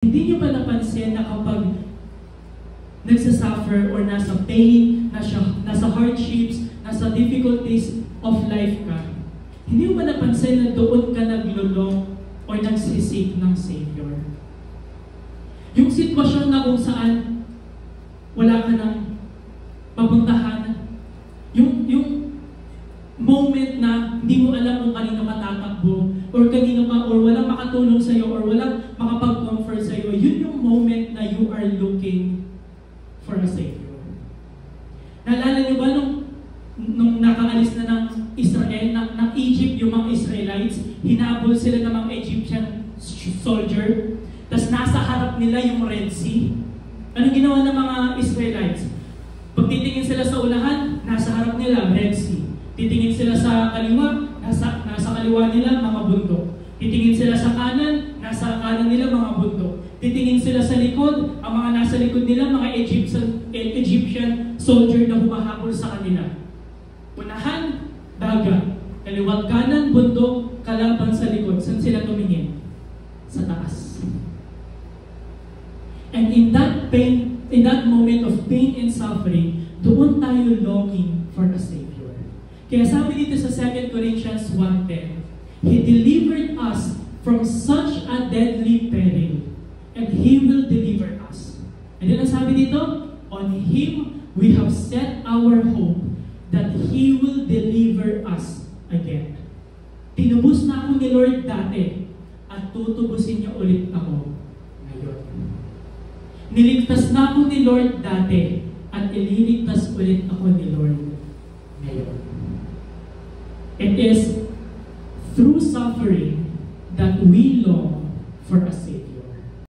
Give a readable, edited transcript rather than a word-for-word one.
Hindi nyo ba napansin na kapag nagsasuffer or nasa pain, nasa hardships, nasa difficulties of life ka, hindi mo ba napansin na doon ka naglulong or nagsisik ng Savior? Yung sitwasyon na kung saan wala ka nang papuntahan, yung moment na hindi mo alam kung kanino ka tatakbo, or kanino ka, or walang makatulong sa'yo, or walang makapag-comfort sa'yo, yun yung moment na you are looking for a Savior. Naalala niyo ba nung nakaalis na ng Israel, ng Egypt, yung mga Israelites, hinabol sila ng mga Egyptian soldier, tas nasa harap nila yung Red Sea. Anong ginawa ng mga Israelites? Pag titingin sila sa unahan, nasa harap nila, Red Sea. Titingin sila sa kaliwa, nasa kaliwa nila, mga bundok. Titingin sila sa kanan, nasa kanan nila, mga bundok. Titingin sila sa likod, ang mga nasa likod nila, mga Egyptian soldier na humahabol sa kanila. Unahan, dagat. Kaliwat kanan, bundok, kalaban sa likod. Saan sila tumingin? Sa taas. And in that pain, in that moment of pain and suffering, doon tayo longing for a Savior. Kaya sabi dito sa 2 Corinthians 1:10, He delivered us from such a deadly peril, and He will deliver us. And then ang sabi dito, on Him we have set our hope that He will deliver us again. Tinubos na ako ni Lord dati, at tutubusin niya ulit ako ngayon. Niligtas na ako ni Lord dati, at ililigtas ulit ako ni Lord ngayon. It is